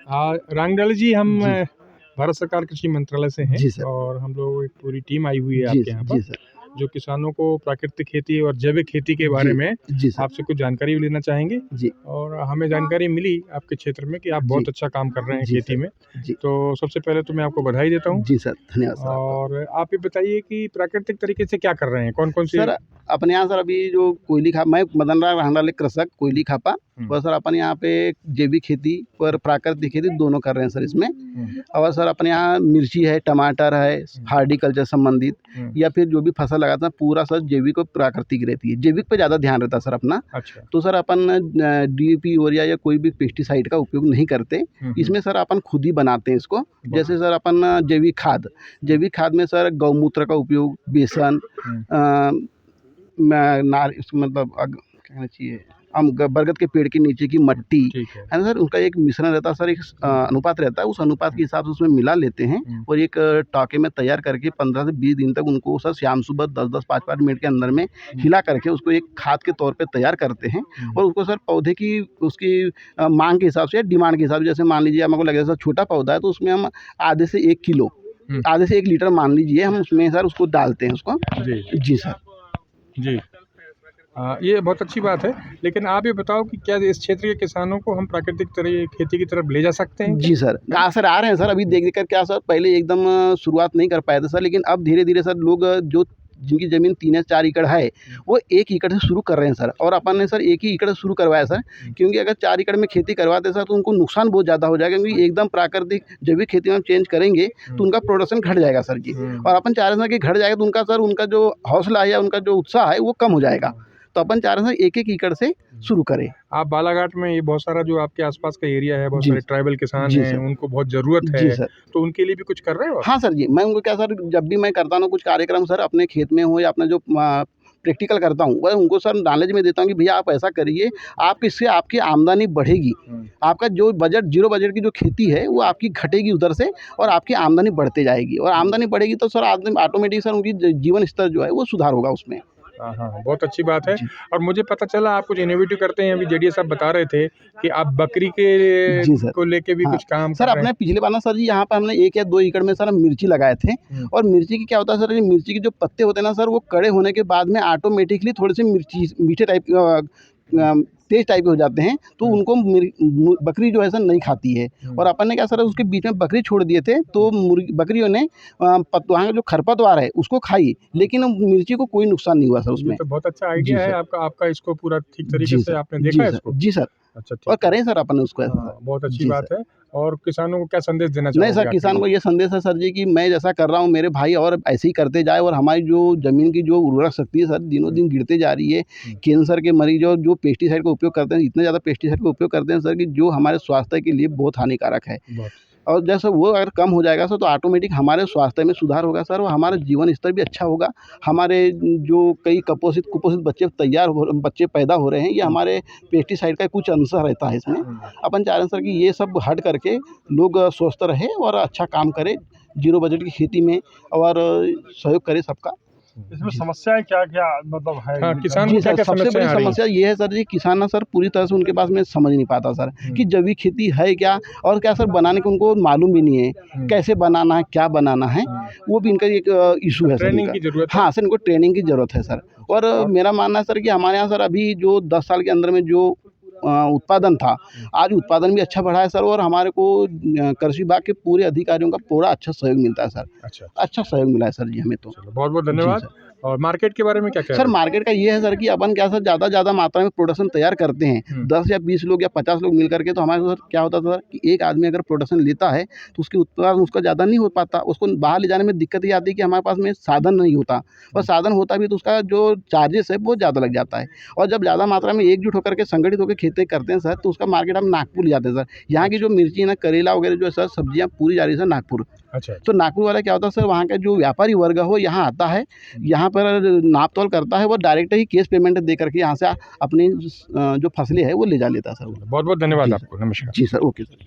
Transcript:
रांगडाले जी, हम जी। भारत सरकार कृषि मंत्रालय से हैं जी सर। और हम लोग एक पूरी टीम आई हुई है जी आपके यहाँ सर, पर, जी सर। जो किसानों को प्राकृतिक खेती और जैविक खेती के बारे जी, में जी सर। आपसे कुछ जानकारी भी लेना चाहेंगे। जी, और हमें जानकारी मिली आपके क्षेत्र में कि आप जी, बहुत अच्छा काम कर रहे हैं जी खेती सर। में। जी, तो सबसे पहले तो मैं आपको बधाई देता हूँ। जी सर, धन्यवाद सर आपका। और आप ये बताइए कि प्राकृतिक तरीके से क्या कर रहे हैं? कौन-कौन सी सर, अपने यहाँ सर अभी जो कोयली खा मैं मदन लाल रांगडाले कृषक कोयली खापा हुँ, और सर अपन यहाँ पे जैविक खेती और प्राकृतिक खेती दोनों कर रहे हैं सर इसमें। हुँ, और सर अपने यहाँ मिर्ची है, टमाटर है, हॉर्टिकल्चर संबंधित हुँ, या फिर जो भी फसल लगाते हैं पूरा सर जैविक और प्राकृतिक रहती है। जैविक पे ज़्यादा ध्यान रहता है सर अपना। अच्छा। तो सर अपन डीएपी, यूरिया या कोई भी पेस्टिसाइड का उपयोग नहीं करते। हुँ, हुँ, इसमें सर अपन खुद ही बनाते हैं इसको। बहुत जैसे सर अपन जैविक खाद में सर गौमूत्र का उपयोग, बेसन हुँ, अ, मैं नार इस मतलब क्या कहना चाहिए बरगद के पेड़ के नीचे की मट्टी ठीक है। है ना सर, उसका एक मिश्रण रहता है सर, एक अनुपात रहता है, उस अनुपात के हिसाब से उसमें मिला लेते हैं हुँ, और एक टाँके में तैयार करके 15 से 20 दिन तक उनको सर शाम सुबह 10-10 5-5 मिनट के अंदर में हिला करके उसको एक खाद के तौर पे तैयार करते हैं। हुँ, और उसको सर पौधे की उसकी मांग के हिसाब से या डिमांड के हिसाब से, जैसे मान लीजिए हमको लगेगा सर छोटा पौधा है तो उसमें हम आधे से 1 किलो, हुँ, आधे से 1 लीटर मान लीजिए हम उसमें सर उसको डालते हैं उसको। जी, जी सर। जी। ये बहुत अच्छी बात है, लेकिन आप ये बताओ कि क्या इस क्षेत्र के किसानों को हम प्राकृतिक खेती की तरफ ले जा सकते हैं क्या? जी सर। सर आ रहे हैं सर, अभी देख-देख कर क्या सर पहले एकदम शुरुआत नहीं कर पाए थे सर, लेकिन अब धीरे-धीरे सर लोग जो जिनकी ज़मीन 3 या 4 एकड़ है, वो 1 एकड़ से शुरू कर रहे हैं सर। और अपन ने सर 1 ही एकड़ से शुरू करवाया सर, क्योंकि अगर 4 एकड़ में खेती करवाते सर तो उनको नुकसान बहुत ज़्यादा हो जाएगा, क्योंकि एकदम प्राकृतिक जैविक खेती में हम चेंज करेंगे तो उनका प्रोडक्शन घट जाएगा सर जी। हुँ, और अपन चाह रहे हैं सर कि घट जाएगा तो उनका जो हौसला है या उनका जो उत्साह है वो कम हो जाएगा। तो अपन चाह रहे हैं सर 1-1 एकड़ से शुरू करें। आप बालाघाट में ये बहुत सारा जो आपके आसपास का एरिया है, बहुत जी, सारे ट्राइबल किसान जी हैं, सर। उनको बहुत ज़रूरत जी है, सर। तो उनके लिए भी कुछ कर रहे हो आप? हाँ सर जी, मैं उनको क्या सर, जब भी मैं करता हूँ कुछ कार्यक्रम सर अपने खेत में हो या अपना जो प्रैक्टिकल करता हूँ, वह उनको सर नॉलेज में देता हूँ कि भैया आप ऐसा करिए, आप इससे आपकी आमदनी बढ़ेगी। हुँ, आपका जो बजट ज़ीरो बजट की जो खेती है वो आपकी घटेगी उधर से और आपकी आमदनी बढ़ते जाएगी, और आमदनी बढ़ेगी तो सर आदमी ऑटोमेटिक सर उनकी जीवन स्तर जो है वो सुधार होगा उसमें। हाँ, हाँ, बहुत अच्छी बात है। जी। और मुझे पता चला आप कुछ इनोवेटिव करते हैं, अभी जेडीए साहब बता रहे थे कि आप बकरी जी सर। को लेके भी हाँ, कुछ काम सर कर रहे अपने हैं। पिछले बार ना सर जी यहाँ पे हमने 1 या 2 एकड़ में सर हम मिर्ची लगाए थे। हुँ, और मिर्ची की क्या होता है सर, ये मिर्ची के जो पत्ते होते हैं ना सर, वो कड़े होने के बाद में ऑटोमेटिकली थोड़े से मिर्ची मीठे टाइप तेज़ टाइप के हो जाते हैं, तो हुँ, उनको बकरी जो है सर नहीं खाती है। हुँ, और अपन ने क्या सर उसके बीच में बकरी छोड़ दिए थे, तो बकरियों ने वहाँ का जो खरपतवार है उसको खाई, लेकिन मिर्ची को कोई नुकसान नहीं हुआ सर ये उसमें। तो बहुत अच्छा जी आइडिया है सर। आपका आपका इसको पूरा ठीक तरीके जी से सर। आपने जी देखा है सर। इसको? जी सर। अच्छा, और ठीक है। करें सर अपन ने उसको ऐसा हाँ, सर। बहुत अच्छी जी बात सर। है। और किसानों को क्या संदेश देना नहीं सर, चाहोगे आखिर किसान में? को ये संदेश है सर जी कि मैं जैसा कर रहा हूँ मेरे भाई और ऐसे ही करते जाए, और हमारी जो ज़मीन की जो उर्वरक शक्ति है सर दिनों दिन गिरते जा रही है। हुँ, कैंसर के मरीज और जो पेस्टिसाइड का उपयोग करते हैं, इतना ज़्यादा पेस्टिसाइड का उपयोग करते हैं सर कि जो हमारे स्वास्थ्य के लिए बहुत हानिकारक है। बहुत और जैसे वो अगर कम हो जाएगा सर तो ऑटोमेटिक हमारे स्वास्थ्य में सुधार होगा सर, और हमारा जीवन स्तर भी अच्छा होगा। हमारे जो कई कुपोषित बच्चे पैदा हो रहे हैं, ये हमारे पेस्टिसाइड का कुछ अंश रहता है इसमें। हुँ, अपन चाह रहे हैं सर कि ये सब हट करके लोग स्वस्थ रहें और अच्छा काम करें जीरो बजट की खेती में, और सहयोग करें सबका। इसमें समस्याएँ क्या-क्या मतलब है? हाँ, किसान जी को सर, क्या-क्या सबसे समस्याएँ बड़ी आ रही हैं? समस्या ये है सर जी, किसान ना सर पूरी तरह से उनके पास में समझ नहीं पाता सर कि जैविक खेती है क्या, और क्या सर बनाने को उनको मालूम भी नहीं है, कैसे बनाना है, क्या बनाना है, वो भी इनका एक इश्यू है सर ट्रेनिंग इनका। की ज़रूरत है। हाँ सर, इनको ट्रेनिंग की ज़रूरत है सर। और मेरा मानना है सर कि हमारे यहाँ सर अभी जो 10 साल के अंदर में जो उत्पादन था, आज उत्पादन भी अच्छा बढ़ा है सर, और हमारे को कृषि विभाग के पूरे अधिकारियों का पूरा अच्छा सहयोग मिलता है सर। अच्छा, अच्छा सहयोग मिला है सर जी हमें तो। चलो बहुत-बहुत जी धन्यवाद। सर। और मार्केट के बारे में क्या कह सर रहे हैं? मार्केट का ये है सर कि अपन क्या सर ज़्यादा मात्रा में प्रोडक्शन तैयार करते हैं, हुँ, 10 या 20 लोग या 50 लोग मिल करके, तो हमारे सर क्या होता था सर कि एक आदमी अगर प्रोडक्शन लेता है तो उसकी उत्पादन उसका ज़्यादा नहीं हो पाता, उसको बाहर ले जाने में दिक्कत ये आती है कि हमारे पास में साधन नहीं होता, और साधन होता भी तो उसका जो चार्जेस है बहुत ज़्यादा लग जाता है। और जब ज़्यादा मात्रा में एकजुट होकर के संगठित होकर खेती करते हैं सर, तो उसका मार्केट हम नागपुर ले जाते हैं सर। यहाँ की जो मिर्ची है ना, करेला वगैरह जो है सर, सब्जियाँ पूरी जा रही है सर नागपुर। अच्छा, तो नागपुर वाला क्या होता है सर, वहाँ का जो व्यापारी वर्ग है वो यहाँ आता है, यहाँ पर नाप-तोल करता है, वो डायरेक्ट ही कैश पेमेंट दे करके यहाँ से अपनी जो फसलें हैं वो ले जा लेता है सर वो। बहुत-बहुत धन्यवाद जी आपको। सर। नमस्कार। जी सर, ओके सर।